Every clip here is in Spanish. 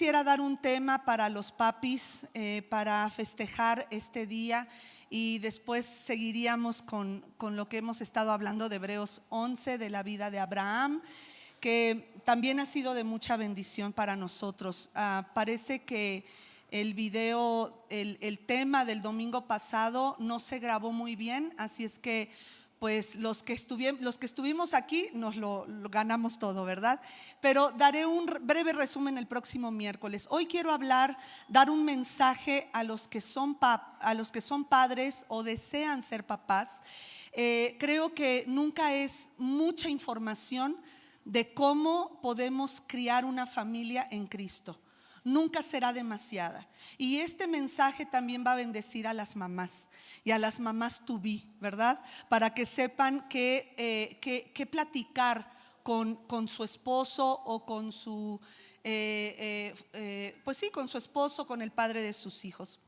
quisiera dar un tema para los papis, para festejar este día, y después seguiríamos con lo que hemos estado hablando de Hebreos 11, de la vida de Abraham, que también ha sido de mucha bendición para nosotros. Parece que el video, el tema del domingo pasado no se grabó muy bien, así es que pues los que estuvimos aquí nos lo ganamos todo, ¿verdad? Pero daré un breve resumen el próximo miércoles. Hoy quiero dar un mensaje a los que son padres o desean ser papás. Creo que nunca es mucha información de cómo podemos criar una familia en Cristo. Nunca será demasiada. Y este mensaje también va a bendecir a las mamás y a las mamás to be, ¿verdad? Para que sepan qué platicar con su esposo o con su, pues sí, con su esposo, con el padre de sus hijos.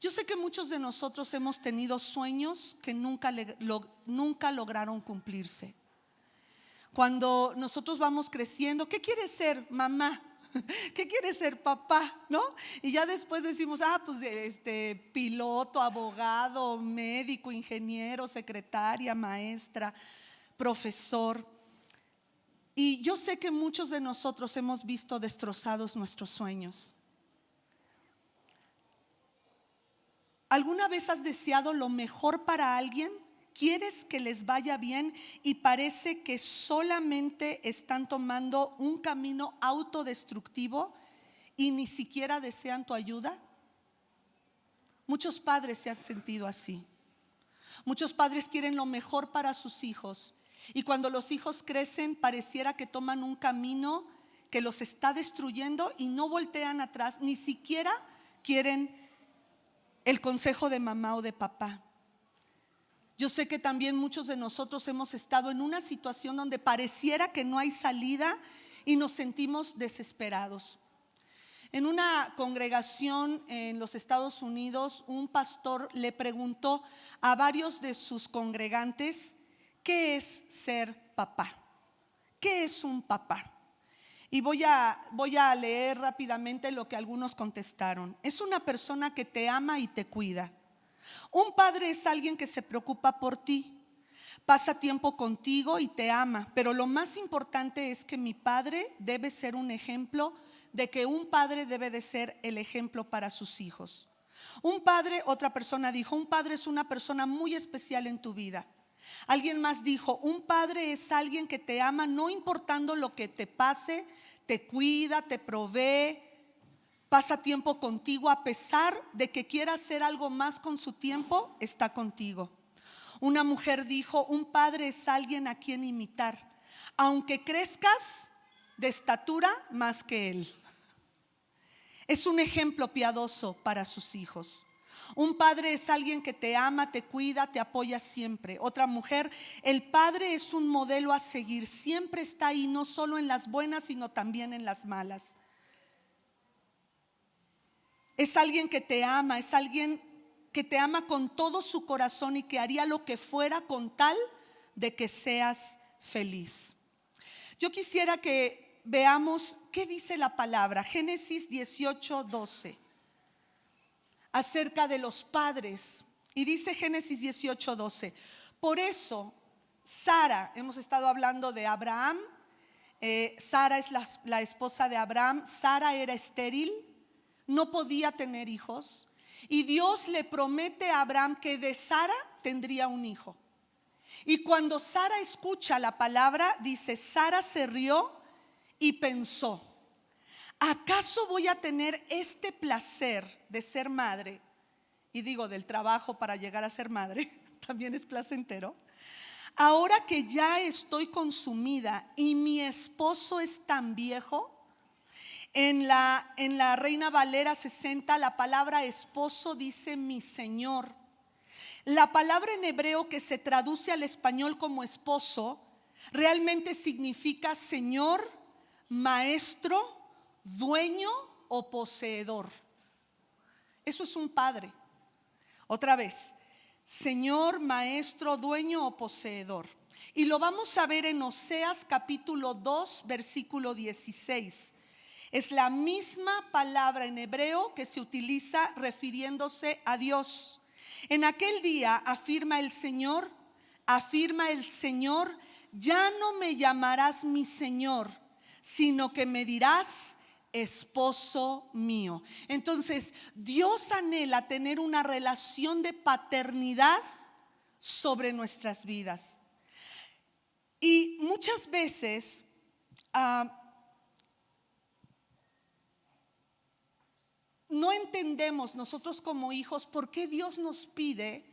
Yo sé que muchos de nosotros hemos tenido sueños que nunca lograron cumplirse. Cuando nosotros vamos creciendo, ¿qué quiere ser mamá? ¿Qué quiere ser papá? ¿No? Y ya después decimos, pues piloto, abogado, médico, ingeniero, secretaria, maestra, profesor. Y yo sé que muchos de nosotros hemos visto destrozados nuestros sueños. ¿Alguna vez has deseado lo mejor para alguien? ¿Quieres que les vaya bien y parece que solamente están tomando un camino autodestructivo y ni siquiera desean tu ayuda? Muchos padres se han sentido así. Muchos padres quieren lo mejor para sus hijos, y cuando los hijos crecen pareciera que toman un camino que los está destruyendo y no voltean atrás, ni siquiera quieren el consejo de mamá o de papá. Yo sé que también muchos de nosotros hemos estado en una situación donde pareciera que no hay salida y nos sentimos desesperados. En una congregación en los Estados Unidos, un pastor le preguntó a varios de sus congregantes: ¿qué es ser papá? ¿Qué es un papá? Y voy a leer rápidamente lo que algunos contestaron. Es una persona que te ama y te cuida. Un padre es alguien que se preocupa por ti, pasa tiempo contigo y te ama, pero lo más importante es que mi padre debe ser un ejemplo de que un padre debe de ser el ejemplo para sus hijos. Un padre, otra persona dijo, un padre es una persona muy especial en tu vida. Alguien más dijo, un padre es alguien que te ama no importando lo que te pase, te cuida, te provee, pasa tiempo contigo, a pesar de que quiera hacer algo más con su tiempo, está contigo. Una mujer dijo, un padre es alguien a quien imitar, aunque crezcas de estatura más que él. Es un ejemplo piadoso para sus hijos. Un padre es alguien que te ama, te cuida, te apoya siempre. Otra mujer, el padre es un modelo a seguir, siempre está ahí, no solo en las buenas, sino también en las malas. Es alguien que te ama, es alguien que te ama con todo su corazón y que haría lo que fuera con tal de que seas feliz. Yo quisiera que veamos qué dice la palabra, Génesis 18:12, acerca de los padres. Y dice Génesis 18:12, por eso Sara, hemos estado hablando de Abraham, Sara es la esposa de Abraham. Sara era estéril, no podía tener hijos, y Dios le promete a Abraham que de Sara tendría un hijo. Y cuando Sara escucha la palabra, dice, Sara se rió y pensó, ¿acaso voy a tener este placer de ser madre? Y digo, del trabajo para llegar a ser madre, también es placentero. Ahora que ya estoy consumida y mi esposo es tan viejo. En la Reina Valera 60, la palabra esposo dice mi señor. La palabra en hebreo que se traduce al español como esposo realmente significa señor, maestro, dueño o poseedor. Eso es un padre. Otra vez, señor, maestro, dueño o poseedor. Y lo vamos a ver en Oseas capítulo 2, versículo 16. Es la misma palabra en hebreo que se utiliza refiriéndose a Dios. En aquel día afirma el Señor, ya no me llamarás mi Señor, sino que me dirás esposo mío. Entonces, Dios anhela tener una relación de paternidad sobre nuestras vidas. Y muchas veces no entendemos nosotros como hijos por qué Dios nos pide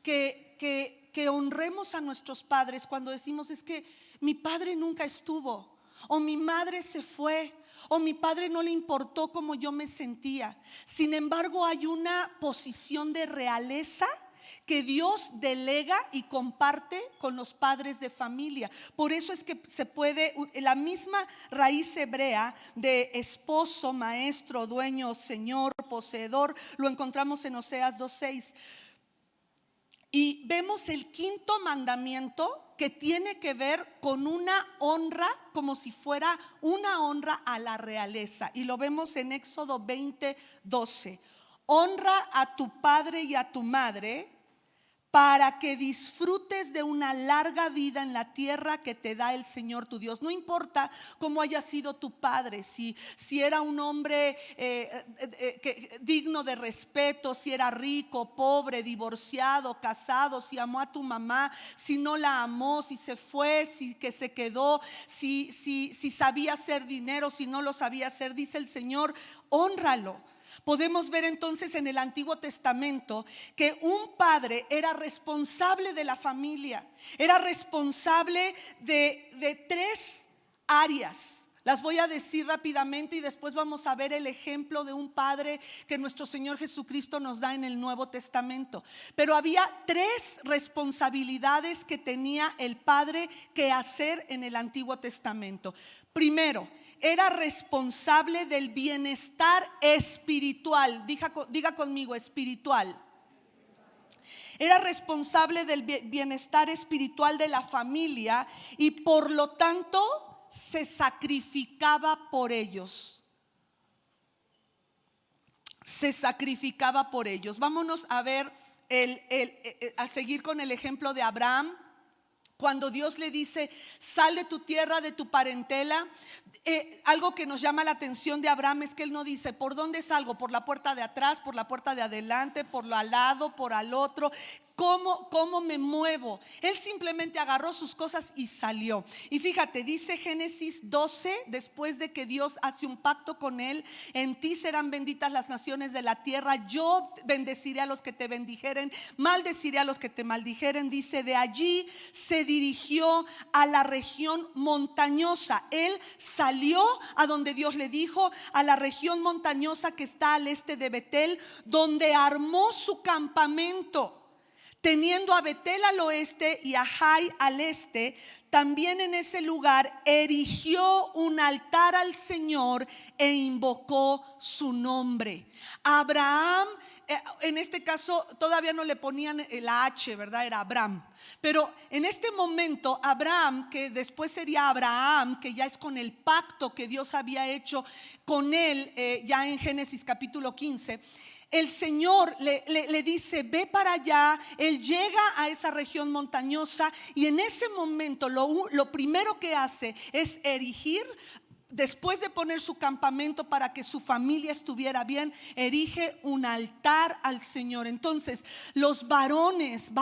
que honremos a nuestros padres cuando decimos: es que mi padre nunca estuvo, o mi madre se fue, o mi padre no le importó cómo yo me sentía. Sin embargo, hay una posición de realeza que Dios delega y comparte con los padres de familia. Por eso es que se puede, la misma raíz hebrea de esposo, maestro, dueño, señor, poseedor, lo encontramos en Oseas 2:6. Y vemos el quinto mandamiento que tiene que ver con una honra, como si fuera una honra a la realeza. Y lo vemos en Éxodo 20:12. Honra a tu padre y a tu madre, para que disfrutes de una larga vida en la tierra que te da el Señor tu Dios. No importa cómo haya sido tu padre, si era un hombre digno de respeto, si era rico, pobre, divorciado, casado, si amó a tu mamá, si no la amó, si se fue, si que se quedó, si sabía hacer dinero, si no lo sabía hacer, dice el Señor, hónralo. Podemos ver entonces en el Antiguo Testamento que un padre era responsable de la familia, era responsable de tres áreas. Las voy a decir rápidamente y después vamos a ver el ejemplo de un padre que nuestro Señor Jesucristo nos da en el Nuevo Testamento. Pero había tres responsabilidades que tenía el padre que hacer en el Antiguo Testamento. Primero, era responsable del bienestar espiritual. Diga conmigo, espiritual. Era responsable del bienestar espiritual de la familia y por lo tanto se sacrificaba por ellos. Se sacrificaba por ellos. Vámonos a ver, a seguir con el ejemplo de Abraham. Cuando Dios le dice: sal de tu tierra, de tu parentela. Algo que nos llama la atención de Abraham es que él no dice: ¿por dónde salgo? ¿Por la puerta de atrás? ¿Por la puerta de adelante? ¿Por lo al lado? ¿Por al otro? ¿Cómo me muevo? Él simplemente agarró sus cosas y salió. Y fíjate, dice Génesis 12, después de que Dios hace un pacto con él: en ti serán benditas las naciones de la tierra, yo bendeciré a los que te bendijeren, maldeciré a los que te maldijeren. Dice: de allí se dirigió a la región montañosa. Él salió a donde Dios le dijo, a la región montañosa que está al este de Betel, donde armó su campamento, teniendo a Betel al oeste y a Jai al este. También en ese lugar erigió un altar al Señor e invocó su nombre. Abraham, en este caso todavía no le ponían la H, ¿verdad? Era Abraham. Pero en este momento Abraham, que después sería Abraham, que ya es con el pacto que Dios había hecho con él, ya en Génesis capítulo 15, el Señor le dice: ve para allá. Él llega a esa región montañosa y en ese momento lo primero que hace es erigir. Después de poner su campamento para que su familia estuviera bien, erige un altar al Señor. Entonces, los varones,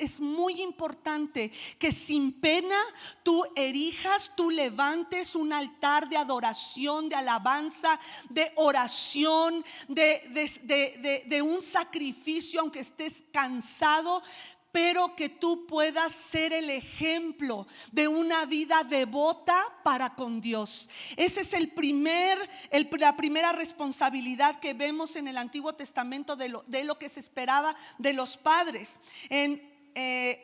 es muy importante que sin pena tú erijas, tú levantes un altar de adoración, de alabanza, de oración, de un sacrificio, aunque estés cansado, pero que tú puedas ser el ejemplo de una vida devota para con Dios. Esa es la primera responsabilidad que vemos en el Antiguo Testamento de lo que se esperaba de los padres. En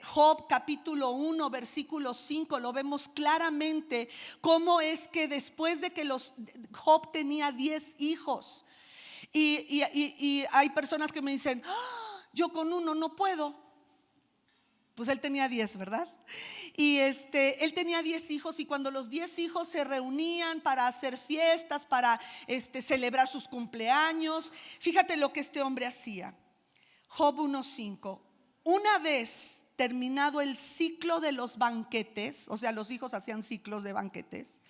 Job capítulo 1 versículo 5 lo vemos claramente cómo es que después de que Job tenía 10 hijos y hay personas que me dicen: yo con uno no puedo. Pues él tenía 10, ¿verdad? Y él tenía 10 hijos, y cuando los 10 hijos se reunían para hacer fiestas, para celebrar sus cumpleaños, fíjate lo que este hombre hacía. Job 1:5. Una vez terminado el ciclo de los banquetes, o sea, los hijos hacían ciclos de banquetes,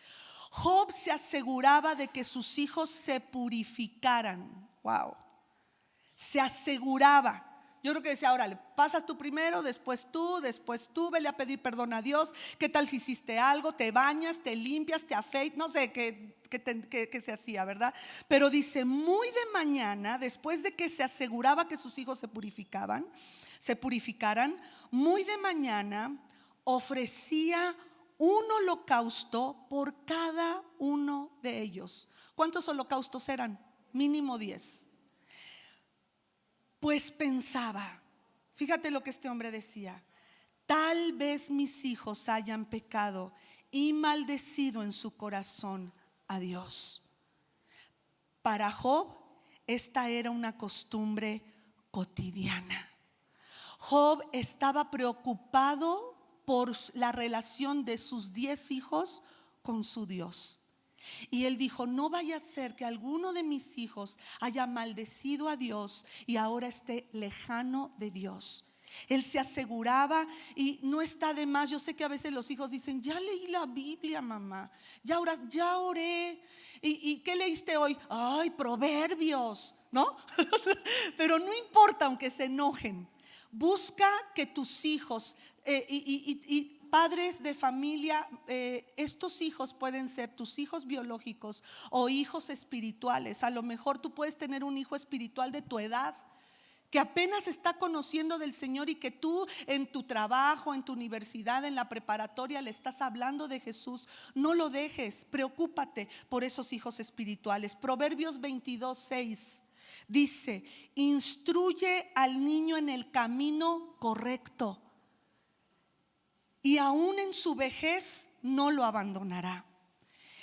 Job se aseguraba de que sus hijos se purificaran. Wow. Se aseguraba. Yo creo que decía, órale, pasas tú primero, después tú, vele a pedir perdón a Dios. ¿Qué tal si hiciste algo? Te bañas, te limpias, te afeitas, no sé qué se hacía, ¿verdad? Pero dice, muy de mañana, después de que se aseguraba que sus hijos se purificaran, muy de mañana ofrecía un holocausto por cada uno de ellos. ¿Cuántos holocaustos eran? Mínimo 10. Pues pensaba, fíjate lo que este hombre decía, tal vez mis hijos hayan pecado y maldecido en su corazón a Dios. Para Job, esta era una costumbre cotidiana. Job estaba preocupado por la relación de sus 10 hijos con su Dios. Y él dijo, no vaya a ser que alguno de mis hijos haya maldecido a Dios y ahora esté lejano de Dios. Él se aseguraba, y no está de más. Yo sé que a veces los hijos dicen, ya leí la Biblia, mamá, ya oré. ¿Y qué leíste hoy? Ay, Proverbios, ¿no? Pero no importa, aunque se enojen. Busca que tus hijos y padres de familia, estos hijos pueden ser tus hijos biológicos o hijos espirituales. A lo mejor tú puedes tener un hijo espiritual de tu edad, que apenas está conociendo del Señor, y que tú en tu trabajo, en tu universidad, en la preparatoria le estás hablando de Jesús. No lo dejes, preocúpate por esos hijos espirituales. Proverbios 22:6 dice, instruye al niño en el camino correcto, y aún en su vejez no lo abandonará.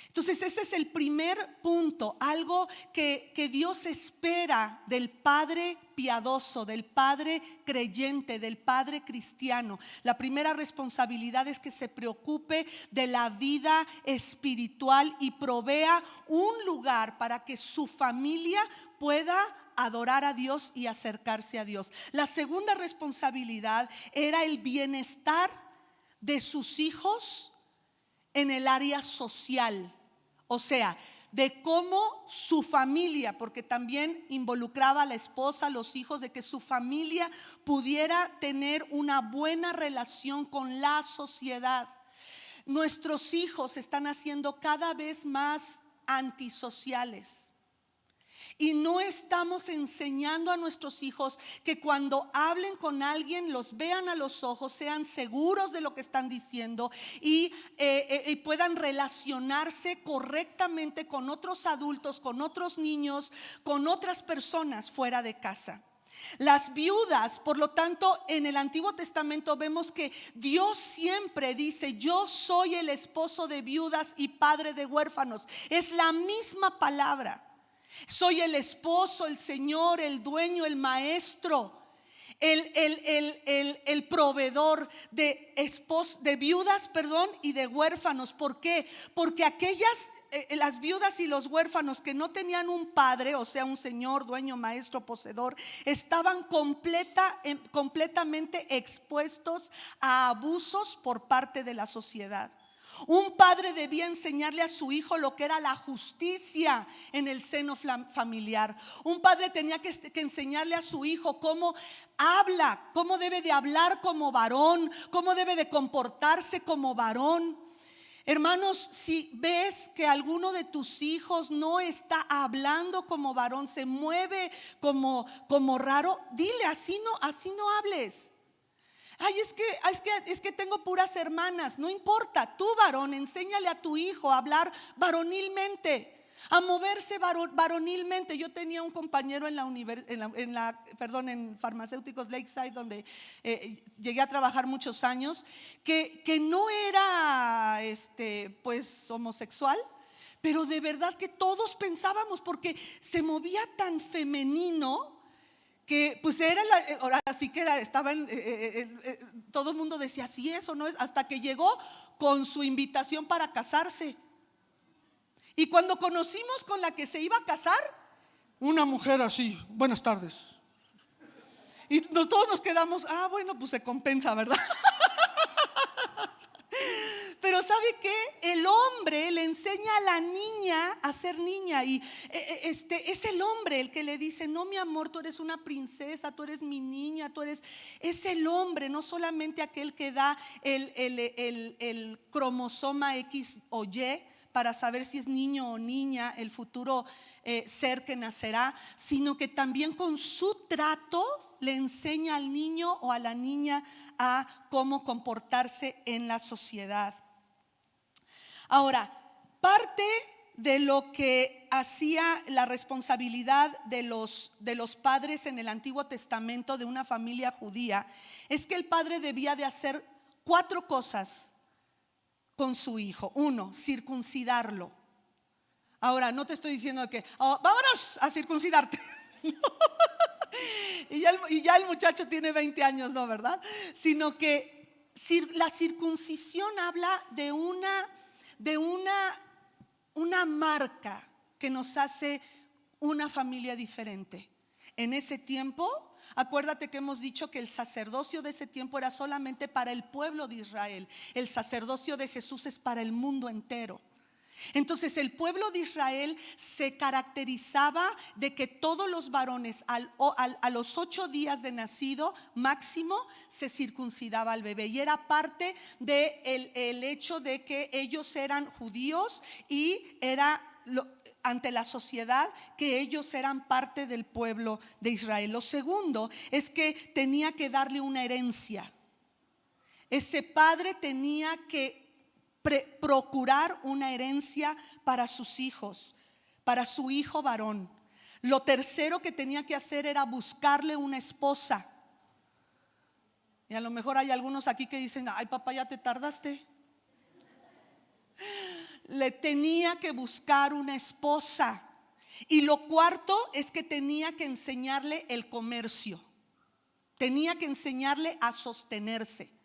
Entonces ese es el primer punto, algo que Dios espera del padre piadoso, del padre creyente, del padre cristiano. La primera responsabilidad es que se preocupe de la vida espiritual y provea un lugar para que su familia pueda adorar a Dios y acercarse a Dios. La segunda responsabilidad era el bienestar de sus hijos en el área social. O sea, de cómo su familia, porque también involucraba a la esposa, los hijos, de que su familia pudiera tener una buena relación con la sociedad. Nuestros hijos están haciendo cada vez más antisociales. Y no estamos enseñando a nuestros hijos que cuando hablen con alguien los vean a los ojos, sean seguros de lo que están diciendo y puedan relacionarse correctamente con otros adultos, con otros niños, con otras personas fuera de casa. Las viudas, por lo tanto, en el Antiguo Testamento vemos que Dios siempre dice, yo soy el esposo de viudas y padre de huérfanos. Es la misma palabra. Soy el esposo, el Señor, el dueño, el maestro, el proveedor de viudas, y de huérfanos. ¿Por qué? Porque las viudas y los huérfanos que no tenían un padre, o sea, un señor, dueño, maestro, poseedor, estaban completamente expuestos a abusos por parte de la sociedad. Un padre debía enseñarle a su hijo lo que era la justicia en el seno familiar. Un padre tenía que enseñarle a su hijo cómo habla, cómo debe de hablar como varón, cómo debe de comportarse como varón. Hermanos, si ves que alguno de tus hijos no está hablando como varón, se mueve como raro, dile, así no hables. Ay, es que tengo puras hermanas. No importa, tú varón, enséñale a tu hijo a hablar varonilmente, a moverse varonilmente. Yo tenía un compañero en Farmacéuticos Lakeside, donde llegué a trabajar muchos años, que no era pues homosexual, pero de verdad que todos pensábamos, porque se movía tan femenino que pues era ahora sí que estaba todo el mundo decía sí es o no es, hasta que llegó con su invitación para casarse. Y cuando conocimos con la que se iba a casar, una mujer así, buenas tardes. Y todos nos quedamos, bueno, pues se compensa, ¿verdad? Pero ¿sabe qué? El hombre le enseña a la niña a ser niña. Y es el hombre el que le dice, no mi amor, tú eres una princesa, tú eres mi niña, es el hombre, no solamente aquel que da el cromosoma X o Y para saber si es niño o niña el futuro ser que nacerá, sino que también con su trato le enseña al niño o a la niña a cómo comportarse en la sociedad. Ahora, parte de lo que hacía la responsabilidad de los padres en el Antiguo Testamento de una familia judía es que el padre debía de hacer 4 cosas con su hijo. 1, circuncidarlo. Ahora, no te estoy diciendo que vámonos a circuncidarte. Y ya el muchacho tiene 20 años, no, ¿verdad? Sino que la circuncisión habla de una marca que nos hace una familia diferente. En ese tiempo, acuérdate que hemos dicho que el sacerdocio de ese tiempo era solamente para el pueblo de Israel. El sacerdocio de Jesús es para el mundo entero. Entonces el pueblo de Israel se caracterizaba de que todos los varones a los 8 días de nacido máximo se circuncidaba al bebé, y era parte del hecho de que ellos eran judíos y era ante la sociedad que ellos eran parte del pueblo de Israel. Lo segundo es que tenía que darle una herencia. Ese padre tenía que procurar una herencia para sus hijos, para su hijo varón. Lo tercero que tenía que hacer era buscarle una esposa. Y a lo mejor hay algunos aquí que dicen, ay papá, ya te tardaste. Le tenía que buscar una esposa. Y lo cuarto es que tenía que enseñarle el comercio. Tenía que enseñarle a sostenerse.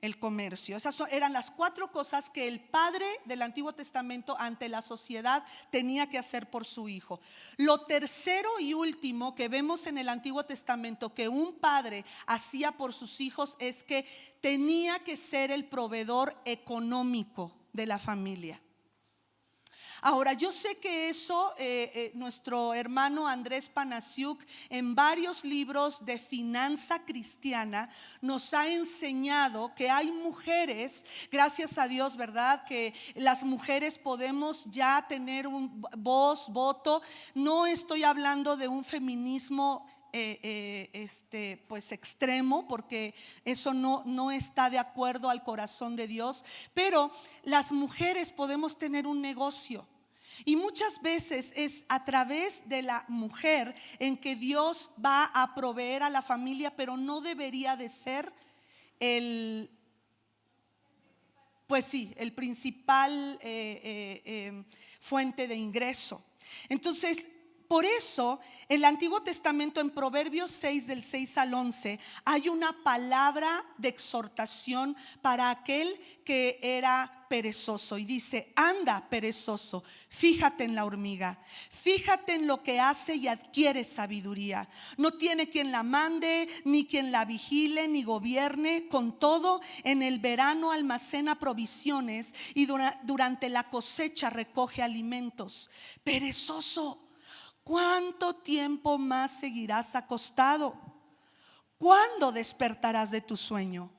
El comercio. Esas eran las 4 cosas que el padre del Antiguo Testamento ante la sociedad tenía que hacer por su hijo. Lo tercero y último que vemos en el Antiguo Testamento que un padre hacía por sus hijos es que tenía que ser el proveedor económico de la familia. Ahora, yo sé que eso nuestro hermano Andrés Panasiuk en varios libros de finanza cristiana nos ha enseñado que hay mujeres, gracias a Dios, ¿verdad? Que las mujeres podemos ya tener voz, voto. No estoy hablando de un feminismo pues extremo, porque eso no está de acuerdo al corazón de Dios, pero las mujeres podemos tener un negocio. Y muchas veces es a través de la mujer en que Dios va a proveer a la familia, pero no debería de ser el principal fuente de ingreso. Entonces, por eso el Antiguo Testamento en Proverbios 6 del 6 al 11 hay una palabra de exhortación para aquel que era perezoso, y dice: anda, perezoso, fíjate en la hormiga, fíjate en lo que hace y adquiere sabiduría. No tiene quien la mande, ni quien la vigile, ni gobierne. Con todo, en el verano almacena provisiones y durante la cosecha recoge alimentos. Perezoso, ¿cuánto tiempo más seguirás acostado? ¿Cuándo despertarás de tu sueño?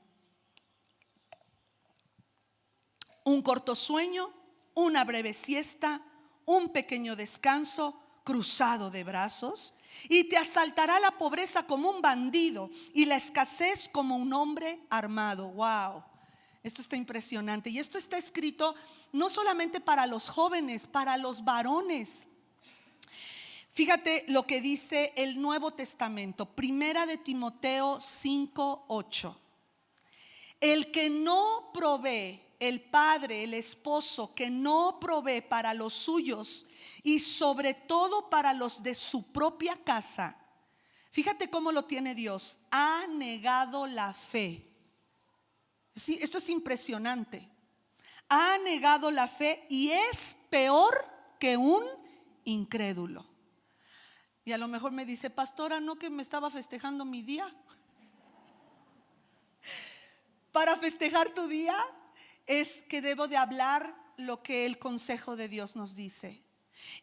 Un corto sueño, una breve siesta, un pequeño descanso, cruzado de brazos, y te asaltará la pobreza como un bandido y la escasez como un hombre armado. Wow, esto está impresionante. Y esto está escrito no solamente para los jóvenes, para los varones. Fíjate lo que dice el Nuevo Testamento, Primera de Timoteo 5:8. El que no provee, el padre, el esposo que no provee para los suyos y sobre todo para los de su propia casa, Fíjate cómo lo tiene Dios. Ha negado la fe. Sí, esto es impresionante. Ha negado la fe y es peor que un incrédulo. Y a lo mejor me dice, pastora, ¿no que me estaba festejando mi día? Para festejar tu día es que debo de hablar lo que el consejo de Dios nos dice.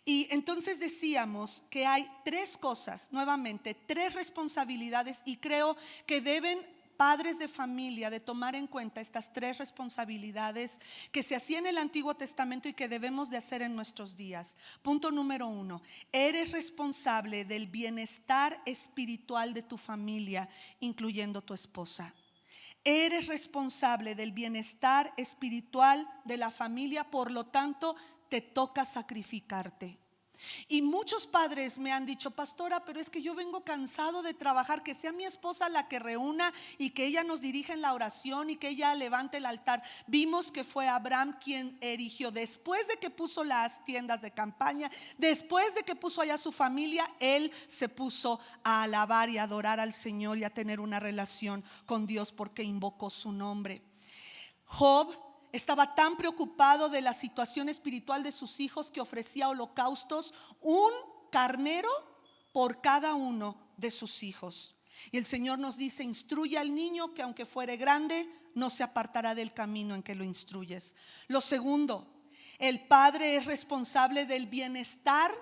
Y entonces decíamos que hay tres cosas, nuevamente, tres responsabilidades, y creo que deben padres de familia de tomar en cuenta estas tres responsabilidades que se hacían en el Antiguo Testamento y que debemos de hacer en nuestros días. Punto número 1, eres responsable del bienestar espiritual de tu familia, incluyendo tu esposa. Eres responsable del bienestar espiritual de la familia, por lo tanto, te toca sacrificarte. Y muchos padres me han dicho, pastora, pero es que yo vengo cansado de trabajar, que sea mi esposa la que reúna y que ella nos dirija en la oración y que ella levante el altar. Vimos que fue Abraham quien erigió, después de que puso las tiendas de campaña, después de que puso allá su familia, él se puso a alabar y adorar al Señor y a tener una relación con Dios porque invocó su nombre. Job estaba tan preocupado de la situación espiritual de sus hijos que ofrecía holocaustos, un carnero por cada uno de sus hijos. Y el Señor nos dice, instruye al niño que aunque fuere grande, no se apartará del camino en que lo instruyes. Lo segundo, el padre es responsable del bienestar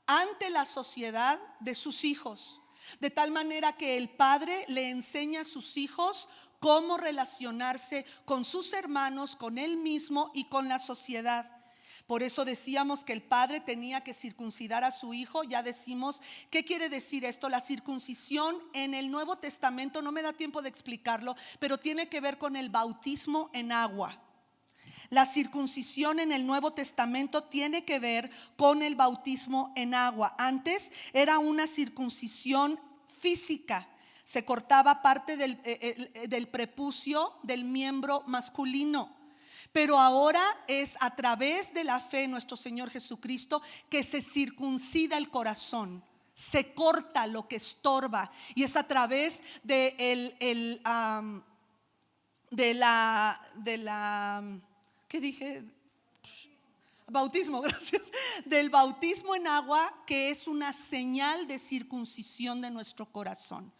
ante la sociedad de sus hijos, de tal manera que el padre le enseña a sus hijos cómo relacionarse con sus hermanos, con él mismo y con la sociedad. Por eso decíamos que el padre tenía que circuncidar a su hijo. Ya decimos, ¿qué quiere decir esto? La circuncisión en el Nuevo Testamento, no me da tiempo de explicarlo, pero tiene que ver con el bautismo en agua. La circuncisión en el Nuevo Testamento tiene que ver con el bautismo en agua. Antes era una circuncisión física. Se cortaba parte del prepucio del miembro masculino. Pero ahora es a través de la fe en nuestro Señor Jesucristo que se circuncida el corazón. Se corta lo que estorba. Y es a través de la ¿qué dije? Bautismo, gracias. Del bautismo en agua, que es una señal de circuncisión de nuestro corazón.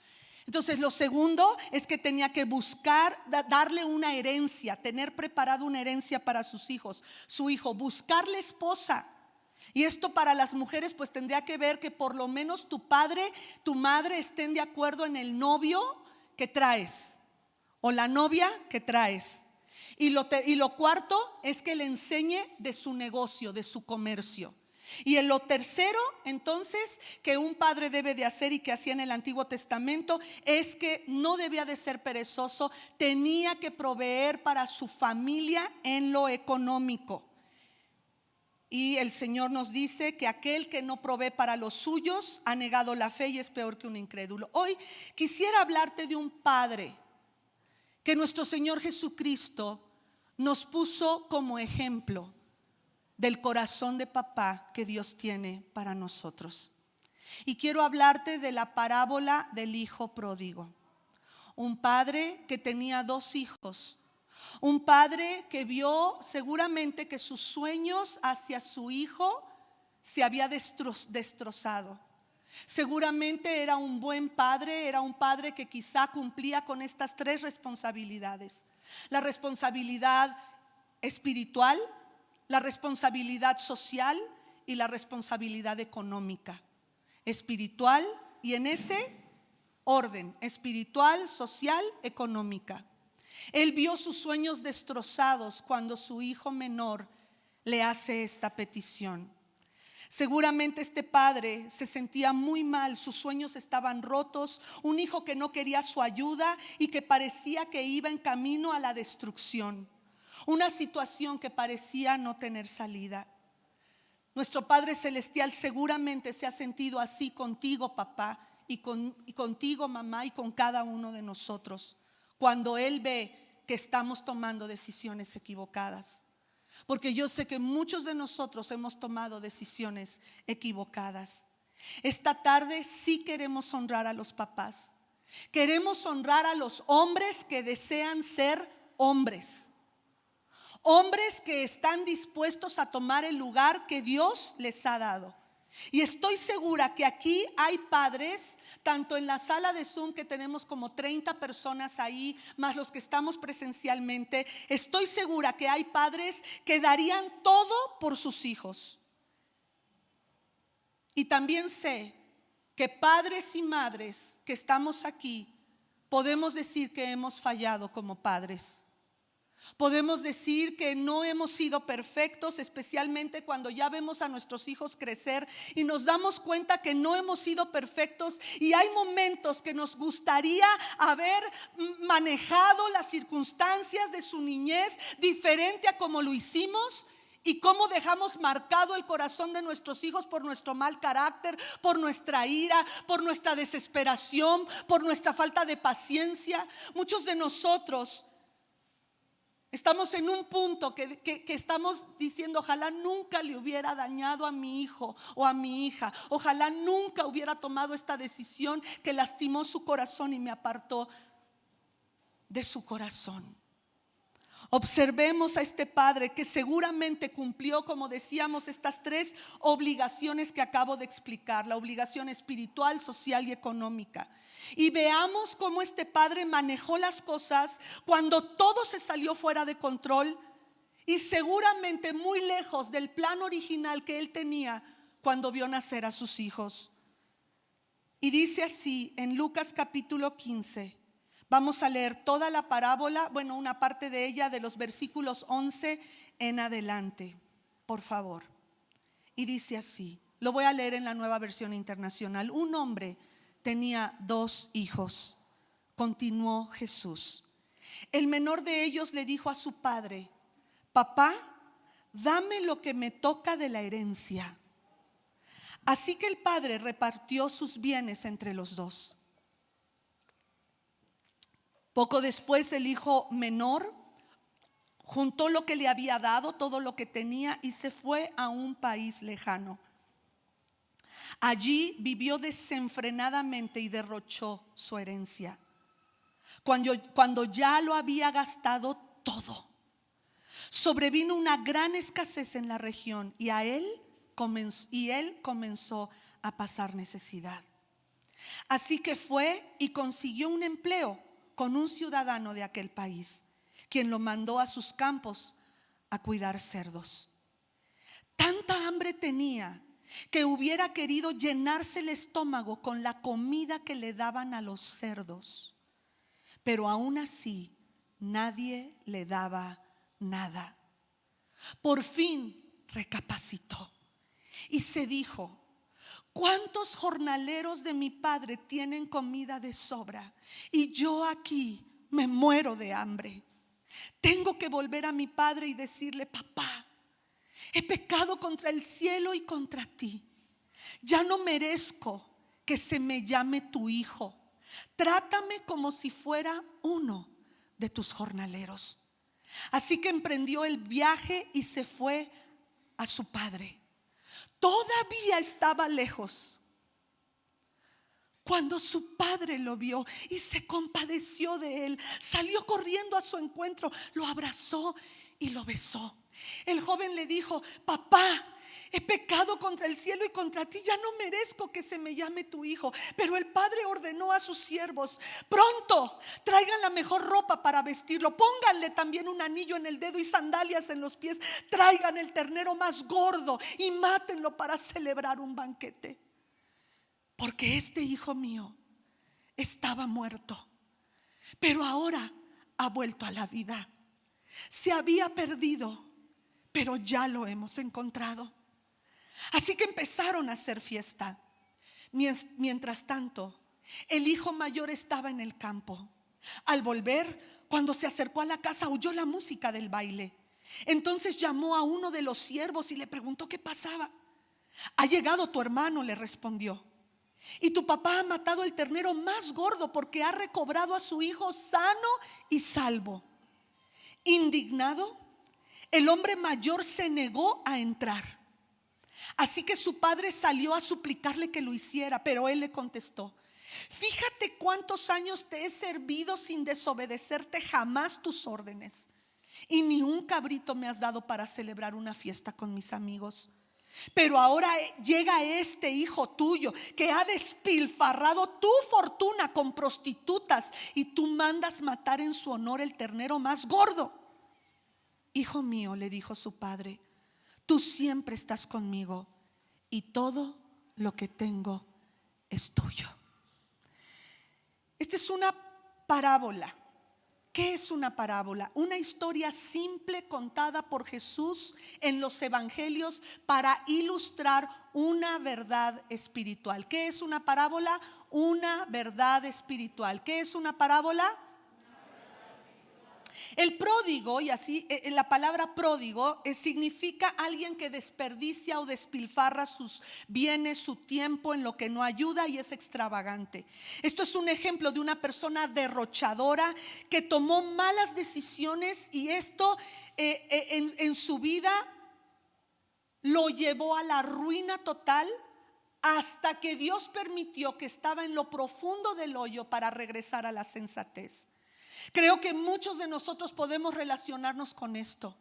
Entonces lo segundo es que tenía que buscar darle una herencia, tener preparado una herencia para sus hijos, su hijo, buscarle esposa. Y esto para las mujeres pues tendría que ver que por lo menos tu padre, tu madre estén de acuerdo en el novio que traes o la novia que traes. Y lo cuarto es que le enseñe de su negocio, de su comercio. Y en lo tercero, entonces, que un padre debe de hacer y que hacía en el Antiguo Testamento, es que no debía de ser perezoso, tenía que proveer para su familia en lo económico. Y el Señor nos dice que aquel que no provee para los suyos ha negado la fe y es peor que un incrédulo. Hoy quisiera hablarte de un padre que nuestro Señor Jesucristo nos puso como ejemplo del corazón de papá que Dios tiene para nosotros. Y quiero hablarte de la parábola del hijo pródigo. Un padre que tenía 2 hijos. Un padre que vio seguramente que sus sueños hacia su hijo se había destrozado. Seguramente era un buen padre, era un padre que quizá cumplía con estas 3 responsabilidades. La responsabilidad espiritual, la responsabilidad social y la responsabilidad económica. Espiritual y en ese orden, espiritual, social, económica. Él vio sus sueños destrozados cuando su hijo menor le hace esta petición. Seguramente este padre se sentía muy mal, sus sueños estaban rotos, un hijo que no quería su ayuda y que parecía que iba en camino a la destrucción. Una situación que parecía no tener salida. Nuestro Padre Celestial seguramente se ha sentido así contigo, papá, y contigo, mamá, y con cada uno de nosotros, cuando Él ve que estamos tomando decisiones equivocadas. Porque yo sé que muchos de nosotros hemos tomado decisiones equivocadas. Esta tarde sí queremos honrar a los papás. Queremos honrar a los hombres que desean ser hombres. Hombres que están dispuestos a tomar el lugar que Dios les ha dado. Y estoy segura que aquí hay padres, tanto en la sala de Zoom, que tenemos como 30 personas ahí, más los que estamos presencialmente. Estoy segura que hay padres que darían todo por sus hijos. Y también sé que padres y madres que estamos aquí podemos decir que hemos fallado como padres. Podemos decir que no hemos sido perfectos, especialmente cuando ya vemos a nuestros hijos crecer y nos damos cuenta que no hemos sido perfectos, y hay momentos que nos gustaría haber manejado las circunstancias de su niñez diferente a como lo hicimos. Y cómo dejamos marcado el corazón de nuestros hijos por nuestro mal carácter, por nuestra ira, por nuestra desesperación, por nuestra falta de paciencia. Muchos de nosotros estamos en un punto que estamos diciendo: ojalá nunca le hubiera dañado a mi hijo o a mi hija. Ojalá nunca hubiera tomado esta decisión que lastimó su corazón y me apartó de su corazón. Observemos a este padre que seguramente cumplió, como decíamos, estas 3 obligaciones que acabo de explicar: la obligación espiritual, social y económica. Y veamos cómo este padre manejó las cosas cuando todo se salió fuera de control, y seguramente muy lejos del plan original que él tenía cuando vio nacer a sus hijos. Y dice así en Lucas capítulo 15. Vamos a leer toda la parábola, bueno, una parte de ella, de los versículos 11 en adelante, por favor. Y dice así, lo voy a leer en la Nueva Versión Internacional. Un hombre tenía 2 hijos, continuó Jesús. El menor de ellos le dijo a su padre: papá, dame lo que me toca de la herencia. Así que el padre repartió sus bienes entre los 2. Poco después el hijo menor juntó lo que le había dado, todo lo que tenía, y se fue a un país lejano. Allí vivió desenfrenadamente y derrochó su herencia. Cuando ya lo había gastado todo, sobrevino una gran escasez en la región y él comenzó a pasar necesidad. Así que fue y consiguió un empleo con un ciudadano de aquel país, quien lo mandó a sus campos a cuidar cerdos. Tanta hambre tenía que hubiera querido llenarse el estómago con la comida que le daban a los cerdos, pero aún así nadie le daba nada. Por fin recapacitó y se dijo: ¿cuántos jornaleros de mi padre tienen comida de sobra y yo aquí me muero de hambre? Tengo que volver a mi padre y decirle: papá, he pecado contra el cielo y contra ti. Ya no merezco que se me llame tu hijo. Trátame como si fuera uno de tus jornaleros. Así que emprendió el viaje y se fue a su padre. Todavía estaba lejos cuando su padre lo vio y se compadeció de él. Salió corriendo a su encuentro, lo abrazó y lo besó. El joven le dijo: papá, he pecado contra el cielo y contra ti, ya no merezco que se me llame tu hijo. Pero el padre ordenó a sus siervos: pronto, traigan la mejor ropa para vestirlo, pónganle también un anillo en el dedo y sandalias en los pies, traigan el ternero más gordo y mátenlo para celebrar un banquete. Porque este hijo mío estaba muerto, pero ahora ha vuelto a la vida. Se había perdido, pero ya lo hemos encontrado. Así que empezaron a hacer fiesta. Mientras tanto, el hijo mayor estaba en el campo. Al volver, cuando se acercó a la casa, oyó la música del baile. Entonces llamó a uno de los siervos y le preguntó qué pasaba. Ha llegado tu hermano, le respondió, y tu papá ha matado el ternero más gordo porque ha recobrado a su hijo sano y salvo. Indignado, el hombre mayor se negó a entrar. Así que su padre salió a suplicarle que lo hiciera, pero él le contestó: fíjate cuántos años te he servido sin desobedecerte jamás tus órdenes, y ni un cabrito me has dado para celebrar una fiesta con mis amigos. Pero ahora llega este hijo tuyo que ha despilfarrado tu fortuna con prostitutas, y tú mandas matar en su honor el ternero más gordo. Hijo mío, le dijo su padre, tú siempre estás conmigo y todo lo que tengo es tuyo. Esta es una parábola. ¿Qué es una parábola? Una historia simple contada por Jesús en los evangelios para ilustrar una verdad espiritual. ¿Qué es una parábola? Una verdad espiritual. ¿Qué es una parábola? El pródigo, y así la palabra pródigo significa alguien que desperdicia o despilfarra sus bienes, su tiempo en lo que no ayuda y es extravagante. Esto es un ejemplo de una persona derrochadora que tomó malas decisiones, y esto en su vida lo llevó a la ruina total, hasta que Dios permitió que estaba en lo profundo del hoyo para regresar a la sensatez. Creo que muchos de nosotros podemos relacionarnos con esto.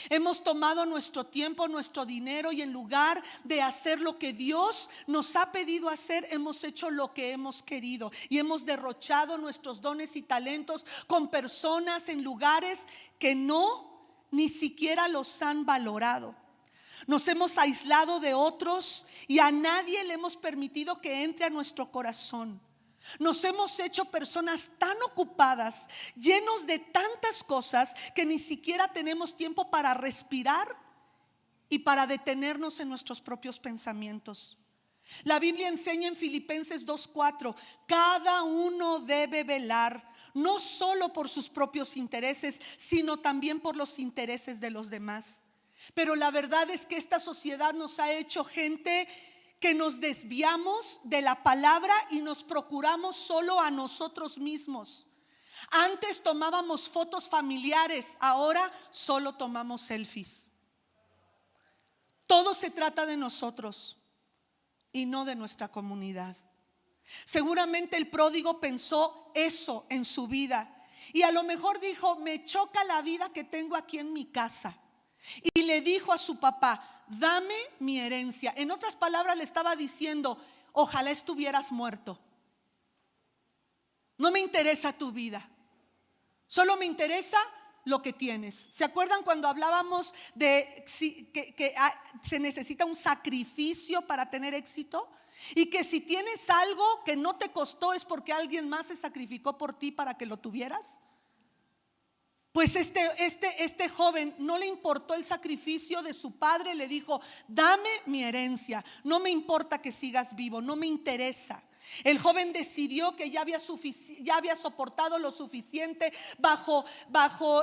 Hemos tomado nuestro tiempo, nuestro dinero, y en lugar de hacer lo que Dios nos ha pedido hacer, hemos hecho lo que hemos querido y hemos derrochado nuestros dones y talentos con personas en lugares que ni siquiera los han valorado. Nos hemos aislado de otros y a nadie le hemos permitido que entre a nuestro corazón. Nos hemos hecho personas tan ocupadas, llenos de tantas cosas, que ni siquiera tenemos tiempo para respirar y para detenernos en nuestros propios pensamientos. La Biblia enseña en Filipenses 2:4: cada uno debe velar, no solo por sus propios intereses, sino también por los intereses de los demás. Pero la verdad es que esta sociedad nos ha hecho gente que nos desviamos de la palabra y nos procuramos solo a nosotros mismos. Antes tomábamos fotos familiares, ahora solo tomamos selfies. Todo se trata de nosotros y no de nuestra comunidad. Seguramente el pródigo pensó eso en su vida, y a lo mejor dijo: me choca la vida que tengo aquí en mi casa. Y le dijo a su papá: dame mi herencia. En otras palabras, le estaba diciendo: ojalá estuvieras muerto. No me interesa tu vida, solo me interesa lo que tienes. ¿Se acuerdan cuando hablábamos de que se necesita un sacrificio para tener éxito? Y que si tienes algo que no te costó es porque alguien más se sacrificó por ti para que lo tuvieras. Pues este joven no le importó el sacrificio de su padre. Le dijo: dame mi herencia, no me importa que sigas vivo, no me interesa. El joven decidió que ya había soportado lo suficiente bajo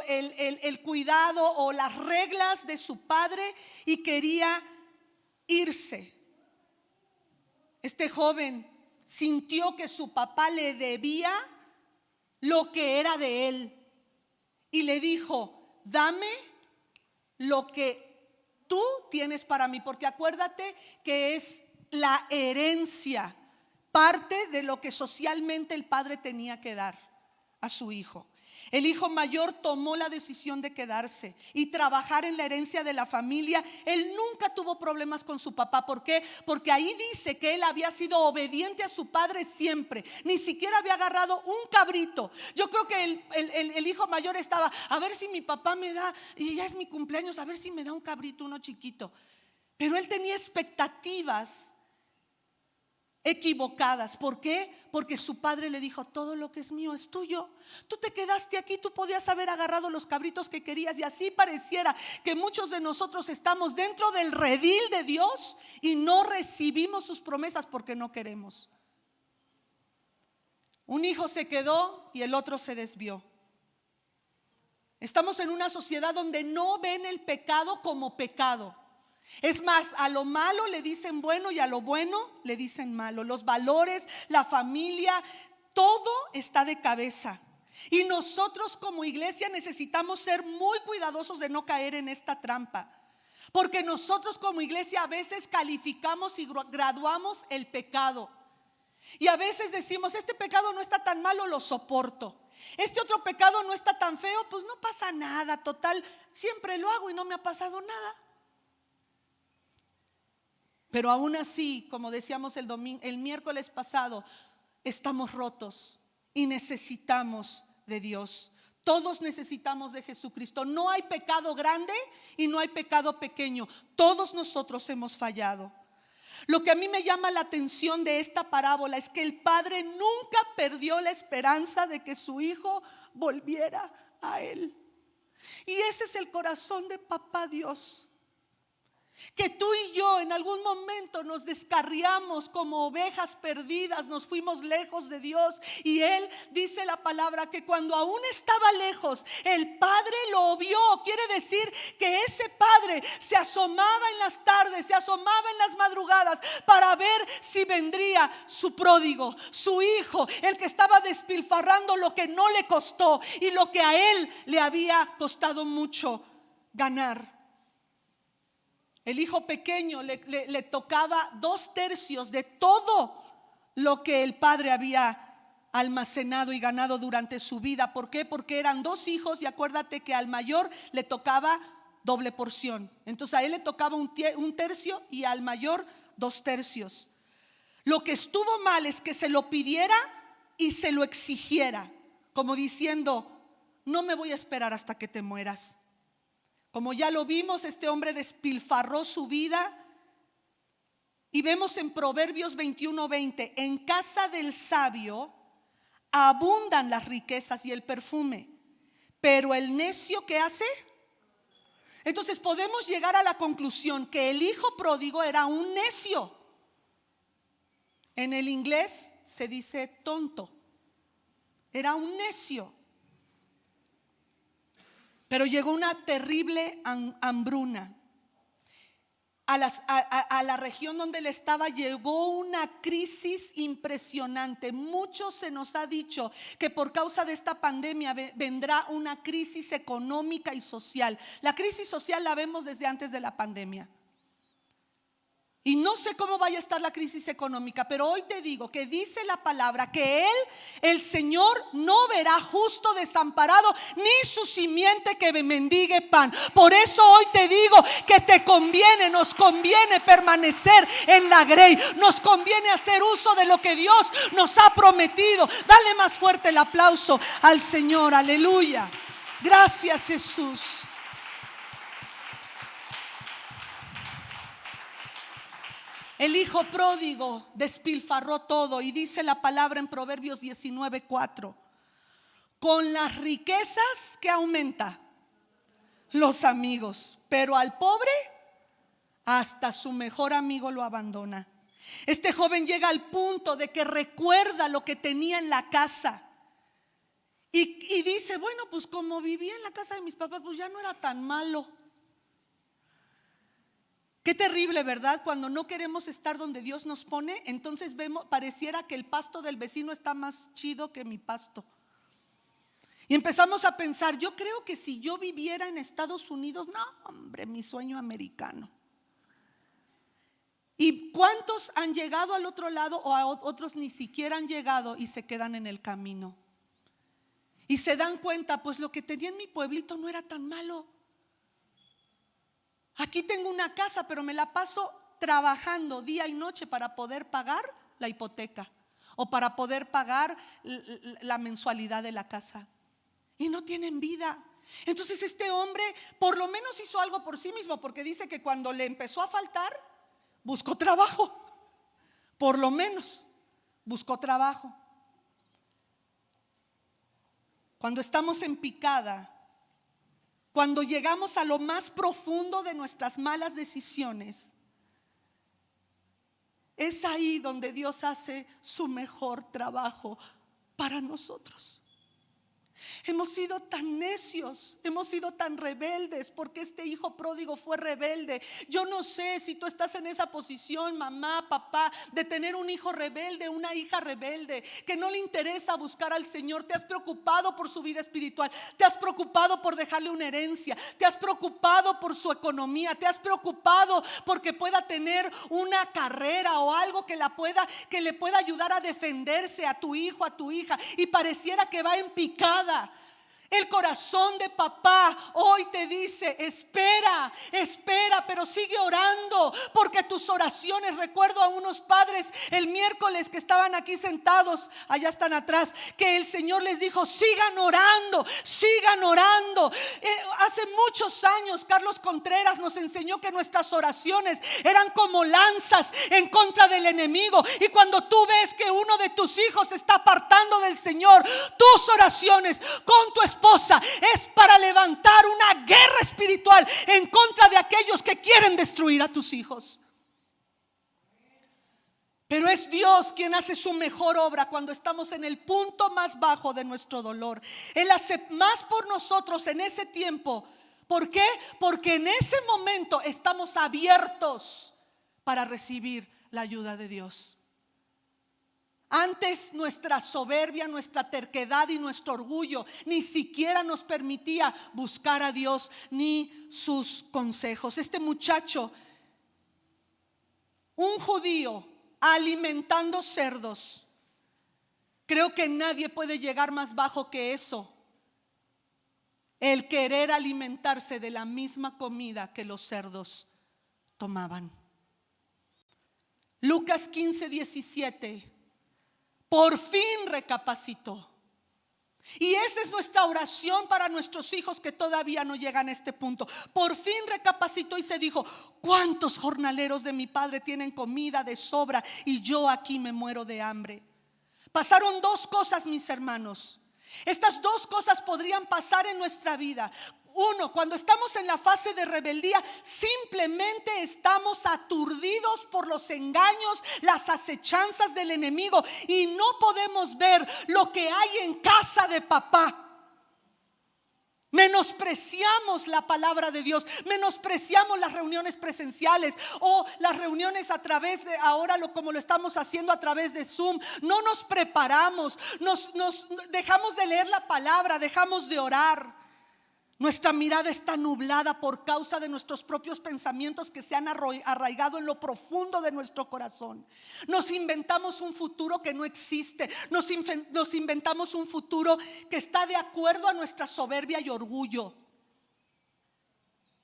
el cuidado o las reglas de su padre, y quería irse. Este joven sintió que su papá le debía lo que era de él, y le dijo: dame lo que tú tienes para mí, porque acuérdate que es la herencia, parte de lo que socialmente el padre tenía que dar a su hijo. El hijo mayor tomó la decisión de quedarse y trabajar en la herencia de la familia. Él nunca tuvo problemas con su papá. ¿Por qué? Porque ahí dice que él había sido obediente a su padre siempre. Ni siquiera había agarrado un cabrito. Yo creo que el hijo mayor estaba: a ver si mi papá me da, y ya es mi cumpleaños, a ver si me da un cabrito, uno chiquito. Pero él tenía expectativas equivocadas. ¿Por qué? Porque su padre le dijo: todo lo que es mío es tuyo. Tú te quedaste aquí, tú podías haber agarrado los cabritos que querías. Y así pareciera que muchos de nosotros estamos dentro del redil de Dios y no recibimos sus promesas porque no queremos. Un hijo se quedó y el otro se desvió. Estamos en una sociedad donde no ven el pecado como pecado. Es más, a lo malo le dicen bueno y a lo bueno le dicen malo. Los valores, la familia, todo está de cabeza. Y nosotros como iglesia necesitamos ser muy cuidadosos de no caer en esta trampa. Porque nosotros como iglesia a veces calificamos y graduamos el pecado. Y a veces decimos, este pecado no está tan malo, lo soporto. Este otro pecado no está tan feo, pues no pasa nada, total, siempre lo hago y no me ha pasado nada. Pero aún así, como decíamos el miércoles pasado, estamos rotos y necesitamos de Dios. Todos necesitamos de Jesucristo. No hay pecado grande y no hay pecado pequeño. Todos nosotros hemos fallado. Lo que a mí me llama la atención de esta parábola es que el padre nunca perdió la esperanza de que su hijo volviera a él. Y ese es el corazón de papá Dios. Que tú y yo en algún momento nos descarriamos como ovejas perdidas, nos fuimos lejos de Dios. Y Él dice la palabra que cuando aún estaba lejos, el Padre lo vio. Quiere decir que ese Padre se asomaba en las tardes, se asomaba en las madrugadas para ver si vendría su pródigo, su hijo, el que estaba despilfarrando lo que no le costó y lo que a Él le había costado mucho ganar. El hijo pequeño le tocaba 2/3 de todo lo que el padre había almacenado y ganado durante su vida. ¿Por qué? Porque eran 2 hijos y acuérdate que al mayor le tocaba doble porción. Entonces a él le tocaba 1/3 y al mayor 2/3. Lo que estuvo mal es que se lo pidiera y se lo exigiera, como diciendo, no me voy a esperar hasta que te mueras. Como ya lo vimos, este hombre despilfarró su vida. Y vemos en Proverbios 21:20, en casa del sabio abundan las riquezas y el perfume, pero el necio, ¿qué hace? Entonces podemos llegar a la conclusión que el hijo pródigo era un necio. En el inglés se dice tonto. Era un necio. Pero llegó una terrible hambruna. A la región donde él estaba llegó una crisis impresionante. Mucho se nos ha dicho que por causa de esta pandemia vendrá una crisis económica y social. La crisis social la vemos desde antes de la pandemia. Y no sé cómo vaya a estar la crisis económica, pero hoy te digo que dice la palabra que Él, el Señor, no verá justo desamparado ni su simiente que mendigue pan. Por eso hoy te digo que nos conviene permanecer en la grey. Nos conviene hacer uso de lo que Dios nos ha prometido. Dale más fuerte el aplauso al Señor, aleluya. Gracias, Jesús. El hijo pródigo despilfarró todo y dice la palabra en Proverbios 19:4. Con las riquezas, ¿qué aumenta? Los amigos, pero al pobre hasta su mejor amigo lo abandona. Este joven llega al punto de que recuerda lo que tenía en la casa y dice, bueno, pues como vivía en la casa de mis papás, pues ya no era tan malo. Qué terrible, ¿verdad? Cuando no queremos estar donde Dios nos pone, entonces pareciera que el pasto del vecino está más chido que mi pasto. Y empezamos a pensar, yo creo que si yo viviera en Estados Unidos, no, hombre, mi sueño americano. ¿Y cuántos han llegado al otro lado o a otros ni siquiera han llegado y se quedan en el camino? Y se dan cuenta, pues lo que tenía en mi pueblito no era tan malo. Aquí tengo una casa, pero me la paso trabajando día y noche para poder pagar la hipoteca o para poder pagar la mensualidad de la casa. Y no tienen vida. Entonces este hombre por lo menos hizo algo por sí mismo, porque dice que cuando le empezó a faltar, buscó trabajo. Por lo menos buscó trabajo. Cuando estamos en picada, cuando llegamos a lo más profundo de nuestras malas decisiones, es ahí donde Dios hace su mejor trabajo para nosotros. Hemos sido tan necios, hemos sido tan rebeldes, porque este hijo pródigo fue rebelde. Yo no sé si tú estás en esa posición, mamá, papá, de tener un hijo rebelde, una hija rebelde, que no le interesa buscar al Señor. Te has preocupado por su vida espiritual, te has preocupado por dejarle una herencia, te has preocupado por su economía, te has preocupado porque pueda tener una carrera o algo que le pueda ayudar a defenderse a tu hijo, a tu hija, y pareciera que va en picada. El corazón de papá hoy te dice: espera, pero sigue orando, porque tus oraciones, recuerdo a unos padres el miércoles que estaban aquí sentados, allá están atrás, que el Señor les dijo: sigan orando, sigan orando. Hace muchos años Carlos Contreras nos enseñó que nuestras oraciones eran como lanzas en contra del enemigo, y cuando tú ves que uno de tus hijos se está apartando del Señor, tus oraciones con tu esposa es para levantar una guerra espiritual en contra de aquellos que quieren destruir a tus hijos. Pero es Dios quien hace su mejor obra cuando estamos en el punto más bajo de nuestro dolor. Él hace más por nosotros en ese tiempo. ¿Por qué? Porque en ese momento estamos abiertos para recibir la ayuda de Dios. Antes nuestra soberbia, nuestra terquedad y nuestro orgullo ni siquiera nos permitía buscar a Dios ni sus consejos. Este muchacho, un judío alimentando cerdos, creo que nadie puede llegar más bajo que eso. El querer alimentarse de la misma comida que los cerdos tomaban. Lucas 15:17. Por fin recapacitó. Y esa es nuestra oración para nuestros hijos que todavía no llegan a este punto. Por fin recapacitó y se dijo: ¿cuántos jornaleros de mi padre tienen comida de sobra y yo aquí me muero de hambre? Pasaron dos cosas, mis hermanos. Estas dos cosas podrían pasar en nuestra vida. Uno, cuando estamos en la fase de rebeldía, simplemente estamos aturdidos por los engaños, las acechanzas del enemigo, y no podemos ver lo que hay en casa de papá. Menospreciamos la palabra de Dios, menospreciamos las reuniones presenciales o las reuniones a través de ahora como lo estamos haciendo a través de Zoom. No nos preparamos, nos dejamos de leer la palabra, dejamos de orar. Nuestra mirada está nublada por causa de nuestros propios pensamientos que se han arraigado en lo profundo de nuestro corazón. Nos inventamos un futuro que no existe. Nos inventamos un futuro que está de acuerdo a nuestra soberbia y orgullo.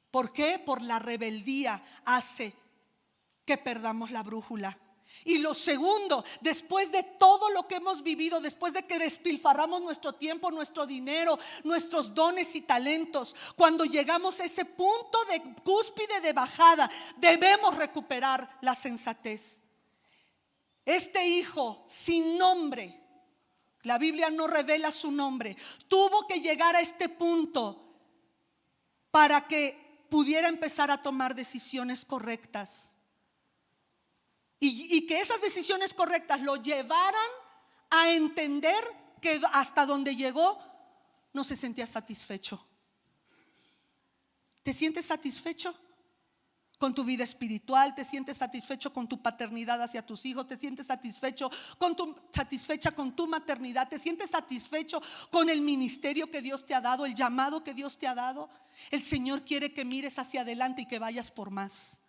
¿Por qué? Por la rebeldía hace que perdamos la brújula. Y lo segundo, después de todo lo que hemos vivido, después de que despilfarramos nuestro tiempo, nuestro dinero, nuestros dones y talentos, cuando llegamos a ese punto de cúspide de bajada, debemos recuperar la sensatez. Este hijo sin nombre, la Biblia no revela su nombre, tuvo que llegar a este punto para que pudiera empezar a tomar decisiones correctas. Y que esas decisiones correctas lo llevaran a entender que hasta donde llegó no se sentía satisfecho. ¿Te sientes satisfecho con tu vida espiritual? ¿Te sientes satisfecho con tu paternidad hacia tus hijos? ¿Te sientes satisfecha con tu maternidad? ¿Te sientes satisfecho con el ministerio que Dios te ha dado, el llamado que Dios te ha dado? El Señor quiere que mires hacia adelante y que vayas por más.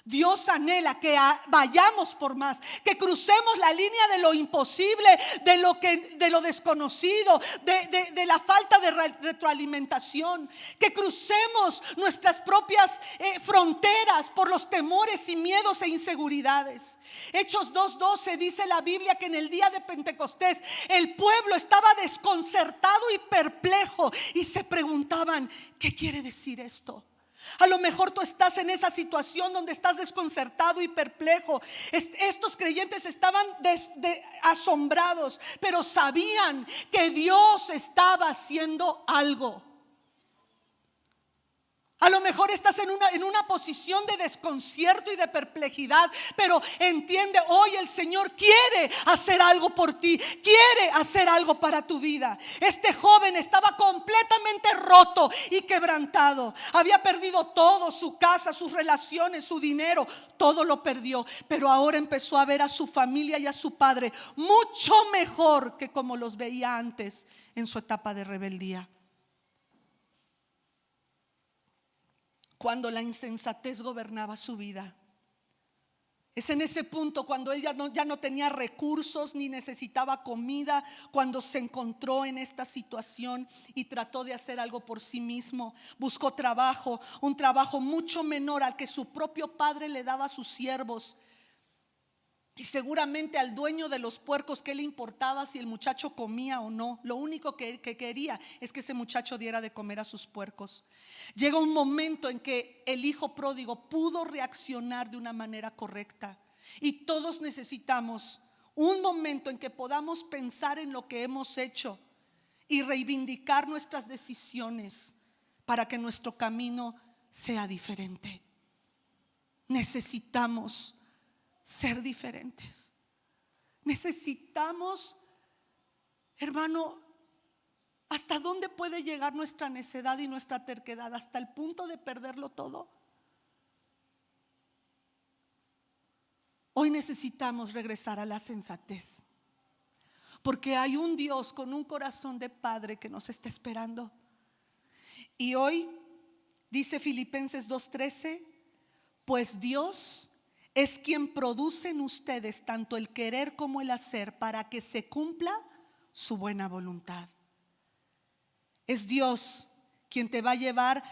Dios anhela que vayamos por más, que crucemos la línea de lo imposible, de lo desconocido, de la falta de retroalimentación, que crucemos nuestras propias fronteras por los temores y miedos e inseguridades. Hechos 2:12 dice la Biblia que en el día de Pentecostés el pueblo estaba desconcertado y perplejo y se preguntaban: ¿qué quiere decir esto? A lo mejor tú estás en esa situación donde estás desconcertado y perplejo. Estos creyentes estaban asombrados, pero sabían que Dios estaba haciendo algo. A lo mejor estás en una posición de desconcierto y de perplejidad, pero entiende, hoy el Señor quiere hacer algo por ti, quiere hacer algo para tu vida. Este joven estaba completamente roto y quebrantado. Había perdido todo, su casa, sus relaciones, su dinero, todo lo perdió. Pero ahora empezó a ver a su familia y a su padre mucho mejor que como los veía antes en su etapa de rebeldía. Cuando la insensatez gobernaba su vida. Es en ese punto cuando él ya no tenía recursos ni necesitaba comida, cuando se encontró en esta situación y trató de hacer algo por sí mismo. Buscó trabajo, un trabajo mucho menor al que su propio padre le daba a sus siervos. Y seguramente al dueño de los puercos, ¿qué le importaba si el muchacho comía o no? Lo único que quería es que ese muchacho diera de comer a sus puercos. Llega un momento en que el hijo pródigo pudo reaccionar de una manera correcta. Y todos necesitamos un momento en que podamos pensar en lo que hemos hecho y reivindicar nuestras decisiones para que nuestro camino sea diferente. Necesitamos ser diferentes. Necesitamos, hermano, ¿hasta dónde puede llegar nuestra necedad y nuestra terquedad? ¿Hasta el punto de perderlo todo? Hoy necesitamos regresar a la sensatez, porque hay un Dios con un corazón de padre que nos está esperando. Y hoy dice Filipenses 2:13, pues Dios es quien produce en ustedes tanto el querer como el hacer para que se cumpla su buena voluntad. Es Dios quien te va a llevar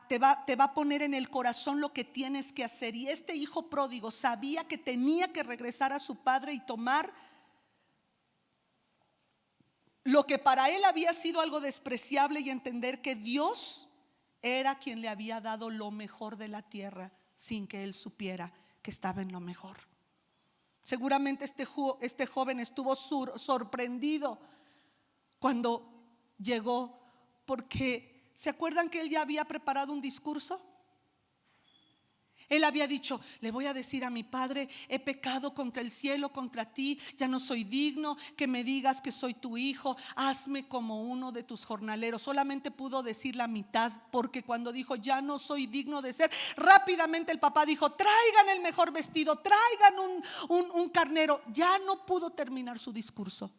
te va a poner en el corazón lo que tienes que hacer. Y este hijo pródigo sabía que tenía que regresar a su padre y tomar lo que para él había sido algo despreciable y entender que Dios era quien le había dado lo mejor de la tierra sin que él supiera que estaba en lo mejor. Seguramente este joven estuvo sorprendido cuando llegó, porque ¿se acuerdan que él ya había preparado un discurso? Él había dicho, le voy a decir a mi padre, he pecado contra el cielo, contra ti, ya no soy digno que me digas que soy tu hijo, hazme como uno de tus jornaleros. Solamente pudo decir la mitad, porque cuando dijo ya no soy digno de ser, rápidamente el papá dijo, traigan el mejor vestido, traigan un carnero. Ya no pudo terminar su discurso.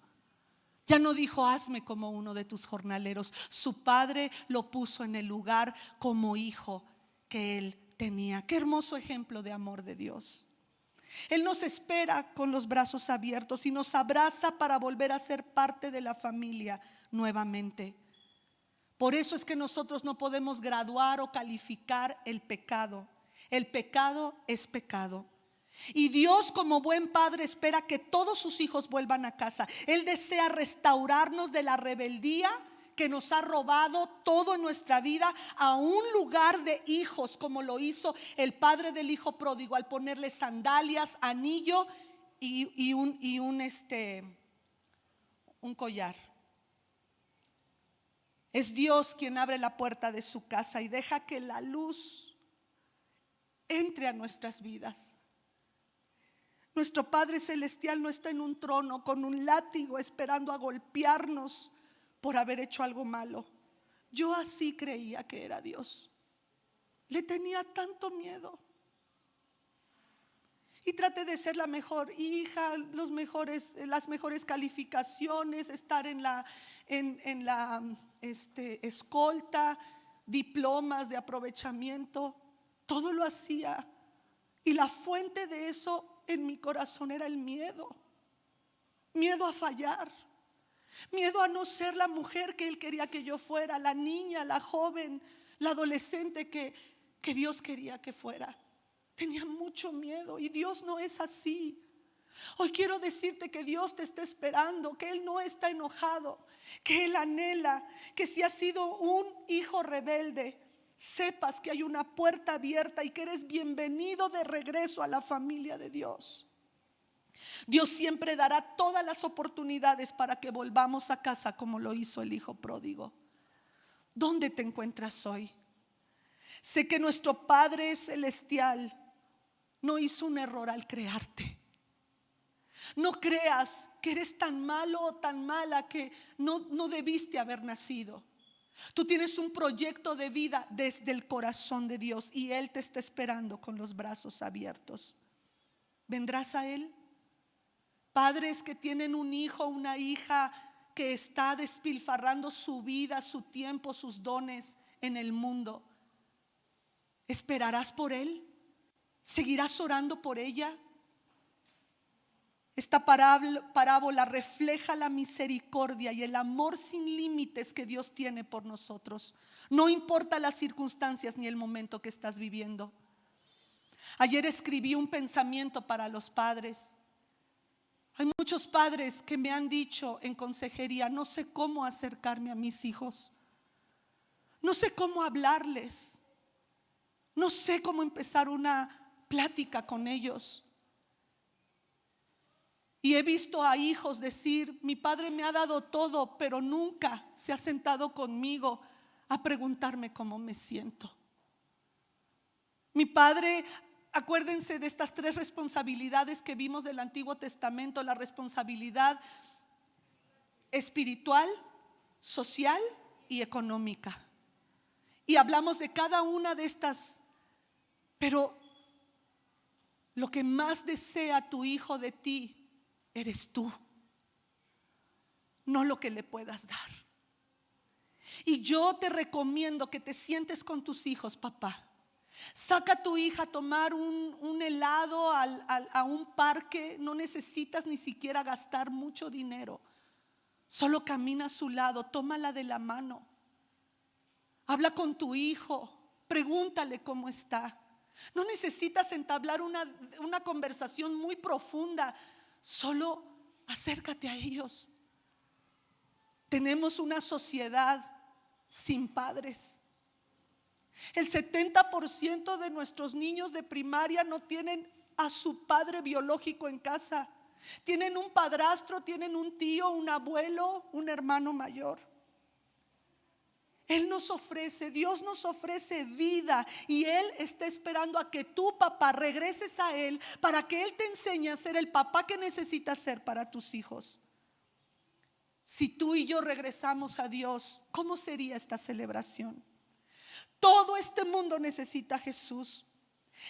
Ya no dijo hazme como uno de tus jornaleros. Su padre lo puso en el lugar como hijo que él tenía. Qué hermoso ejemplo de amor de Dios. Él nos espera con los brazos abiertos y nos abraza para volver a ser parte de la familia nuevamente. Por eso es que nosotros no podemos graduar o calificar el pecado. El pecado es pecado. Y Dios, como buen padre, espera que todos sus hijos vuelvan a casa. Él desea restaurarnos de la rebeldía que nos ha robado todo en nuestra vida a un lugar de hijos, como lo hizo el padre del hijo pródigo al ponerle sandalias, anillo y un collar. Es Dios quien abre la puerta de su casa y deja que la luz entre a nuestras vidas. Nuestro Padre Celestial no está en un trono con un látigo esperando a golpearnos por haber hecho algo malo. Yo así creía que era Dios. Le tenía tanto miedo. Y traté de ser la mejor hija, las mejores calificaciones, estar en la escolta, diplomas de aprovechamiento. Todo lo hacía. Y la fuente de eso en mi corazón era el miedo. Miedo a fallar. Miedo a no ser la mujer que Él quería que yo fuera, la niña, la joven, la adolescente que Dios quería que fuera. Tenía mucho miedo y Dios no es así. Hoy quiero decirte que Dios te está esperando, que Él no está enojado, que Él anhela que si has sido un hijo rebelde, sepas que hay una puerta abierta y que eres bienvenido de regreso a la familia de Dios. Dios siempre dará todas las oportunidades para que volvamos a casa como lo hizo el hijo pródigo. ¿Dónde te encuentras hoy? Sé que nuestro Padre Celestial no hizo un error al crearte. No creas que eres tan malo o tan mala que no debiste haber nacido. Tú tienes un proyecto de vida desde el corazón de Dios y Él te está esperando con los brazos abiertos. ¿Vendrás a Él? Padres que tienen un hijo o una hija que está despilfarrando su vida, su tiempo, sus dones en el mundo, ¿esperarás por él? ¿Seguirás orando por ella? Esta parábola refleja la misericordia y el amor sin límites que Dios tiene por nosotros. No importa las circunstancias ni el momento que estás viviendo. Ayer escribí un pensamiento para los padres. Hay muchos padres que me han dicho en consejería: no sé cómo acercarme a mis hijos, no sé cómo hablarles, no sé cómo empezar una plática con ellos. Y he visto a hijos decir: mi padre me ha dado todo, pero nunca se ha sentado conmigo a preguntarme cómo me siento. Mi padre, acuérdense de estas 3 responsabilidades que vimos del Antiguo Testamento: la responsabilidad espiritual, social y económica. Y hablamos de cada una de estas, pero lo que más desea tu hijo de ti eres tú, no lo que le puedas dar. Y yo te recomiendo que te sientes con tus hijos, papá. Saca a tu hija a tomar un helado a un parque. No necesitas ni siquiera gastar mucho dinero. Solo camina a su lado, tómala de la mano. Habla con tu hijo, pregúntale cómo está. No necesitas entablar una conversación muy profunda. Solo acércate a ellos. Tenemos una sociedad sin padres. El 70% de nuestros niños de primaria no tienen a su padre biológico en casa. Tienen un padrastro, tienen un tío, un abuelo, un hermano mayor. Él nos ofrece, Dios nos ofrece vida, y Él está esperando a que tú, papá, regreses a Él para que Él te enseñe a ser el papá que necesitas ser para tus hijos. Si tú y yo regresamos a Dios, ¿cómo sería esta celebración? Todo este mundo necesita a Jesús.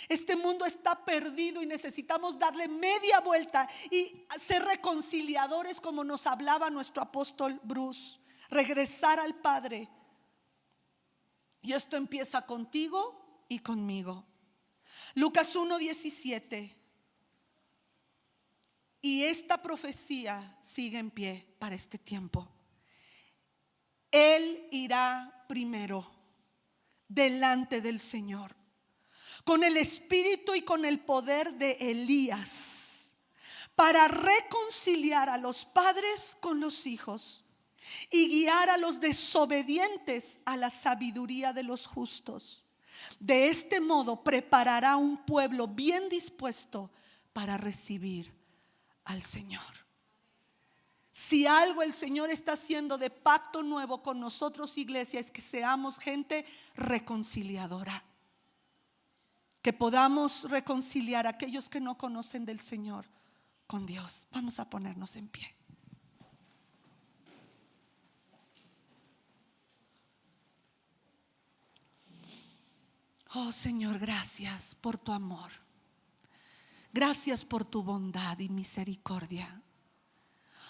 Este mundo está perdido y necesitamos darle media vuelta y ser reconciliadores, como nos hablaba nuestro apóstol Bruce. Regresar al Padre. Y esto empieza contigo y conmigo. Lucas 1:17. Y esta profecía sigue en pie para este tiempo. Él irá primero delante del Señor con el espíritu y con el poder de Elías, para reconciliar a los padres con los hijos y guiar a los desobedientes a la sabiduría de los justos. De este modo preparará un pueblo bien dispuesto para recibir al Señor. Si algo el Señor está haciendo de pacto nuevo con nosotros, iglesia, es que seamos gente reconciliadora, que podamos reconciliar a aquellos que no conocen del Señor con Dios. Vamos a ponernos en pie. Oh Señor, gracias por tu amor. Gracias por tu bondad y misericordia.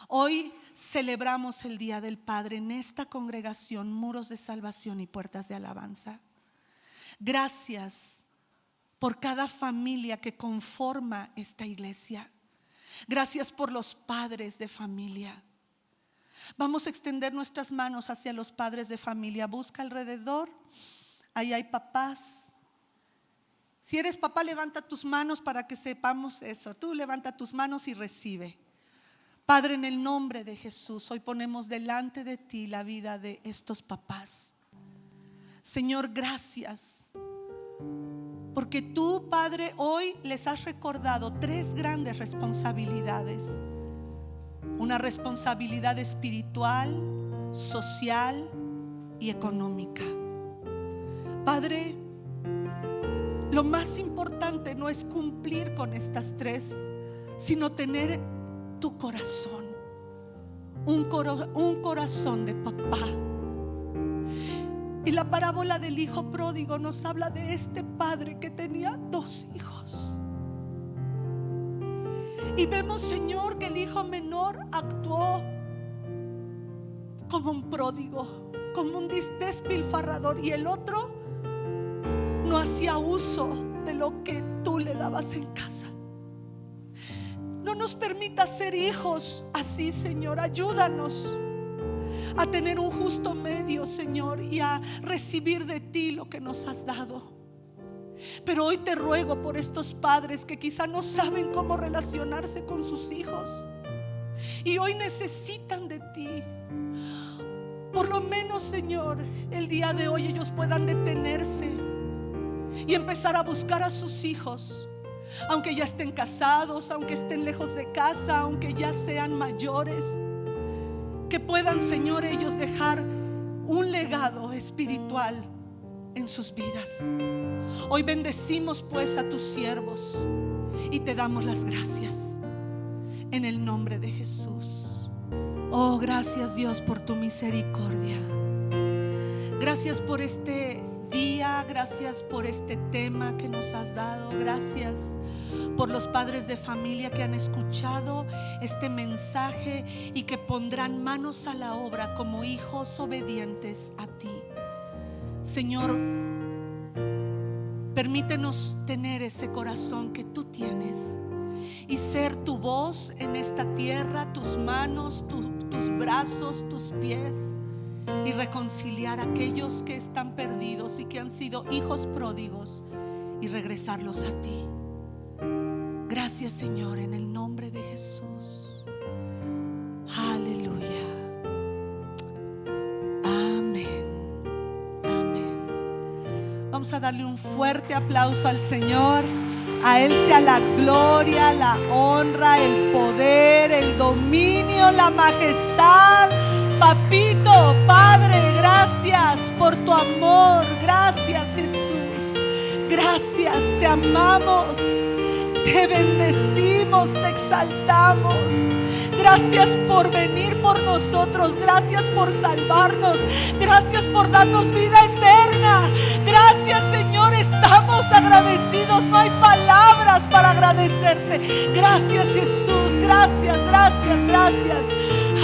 Hoy celebramos el Día del Padre en esta congregación, Muros de Salvación y Puertas de Alabanza. Gracias por cada familia que conforma esta iglesia. Gracias por los padres de familia. Vamos a extender nuestras manos hacia los padres de familia. Busca alrededor. Ahí hay papás. Si eres papá, levanta tus manos para que sepamos eso. Tú levanta tus manos y recibe. Padre, en el nombre de Jesús, hoy ponemos delante de ti la vida de estos papás. Señor, gracias, porque tú, Padre, hoy les has recordado 3 grandes responsabilidades. Una responsabilidad espiritual, social y económica. Padre, lo más importante no es cumplir con estas tres, sino tener tu corazón, un corazón de papá. Y la parábola del hijo pródigo nos habla de este padre que tenía 2 hijos. Y vemos, Señor, que el hijo menor actuó como un pródigo, como un despilfarrador, y el otro no hacía uso de lo que tú le dabas en casa. No nos permitas ser hijos así, Señor. Ayúdanos a tener un justo medio, Señor, y a recibir de ti lo que nos has dado. Pero hoy te ruego por estos padres que quizá no saben cómo relacionarse con sus hijos y hoy necesitan de ti. Por lo menos, Señor, el día de hoy ellos puedan detenerse y empezar a buscar a sus hijos, aunque ya estén casados, aunque estén lejos de casa, aunque ya sean mayores. Que puedan, Señor, ellos dejar un legado espiritual en sus vidas. Hoy bendecimos pues a tus siervos y te damos las gracias en el nombre de Jesús. Oh, gracias, Dios, por tu misericordia. Gracias por este día, gracias por este tema que nos has dado. Gracias por los padres de familia que han escuchado este mensaje y que pondrán manos a la obra como hijos obedientes a ti. Señor, permítenos tener ese corazón que tú tienes y ser tu voz en esta tierra, tus manos, tus brazos, tus pies, y reconciliar a aquellos que están perdidos y que han sido hijos pródigos y regresarlos a ti. Gracias, Señor, en el nombre de Jesús. Aleluya. Amén. Amén. Vamos a darle un fuerte aplauso al Señor. A Él sea la gloria, la honra, el poder, el dominio, la majestad. Papito, Padre, gracias por tu amor. Gracias, Jesús. Gracias, te amamos. Te bendecimos, te exaltamos. Gracias por venir por nosotros. Gracias por salvarnos. Gracias por darnos vida eterna. Gracias, Señor, estamos agradecidos. No hay palabras para agradecerte. Gracias, Jesús. Gracias, gracias, gracias.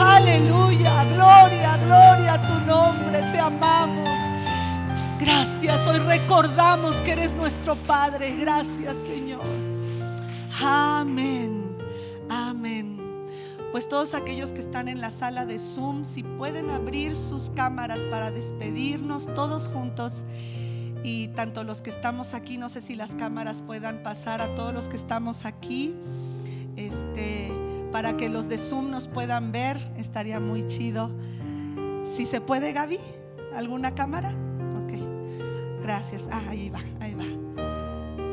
Aleluya, gloria, gloria a tu nombre. Te amamos. Gracias, hoy recordamos que eres nuestro Padre. Gracias, Señor. Amén, amén. Pues todos aquellos que están en la sala de Zoom, si pueden abrir sus cámaras para despedirnos todos juntos. Y tanto los que estamos aquí, no sé si las cámaras puedan pasar a todos los que estamos aquí, para que los de Zoom nos puedan ver, estaría muy chido. Si se puede, Gaby, ¿alguna cámara? Ok, gracias. Ahí va, ahí va.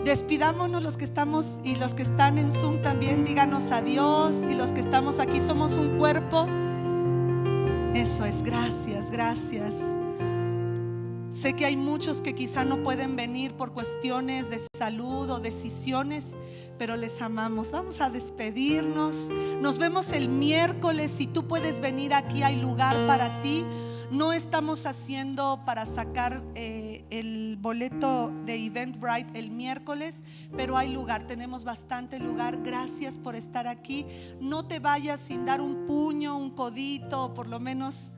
Despidámonos los que estamos y los que están en Zoom también, díganos adiós. Y los que estamos aquí somos un cuerpo. Eso es, gracias, gracias. Sé que hay muchos que quizá no pueden venir por cuestiones de salud o decisiones, pero les amamos. Vamos a despedirnos. Nos vemos el miércoles. Si tú puedes venir aquí, hay lugar para ti. No estamos haciendo para sacar el boleto de Eventbrite el miércoles, pero hay lugar, tenemos bastante lugar. Gracias por estar aquí. No te vayas sin dar un puño, un codito, o por lo menos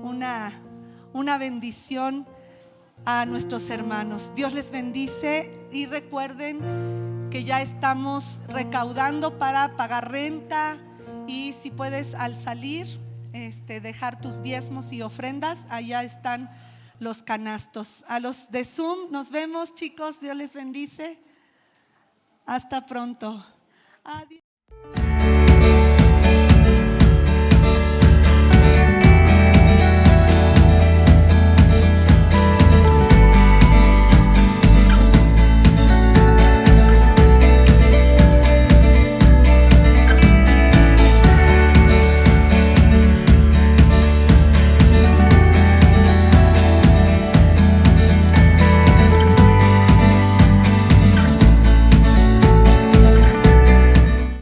una bendición a nuestros hermanos. Dios les bendice y recuerden que ya estamos recaudando para pagar renta, y si puedes al salir dejar tus diezmos y ofrendas, allá están los canastos. A los de Zoom nos vemos, chicos, Dios les bendice. Hasta pronto. Adiós.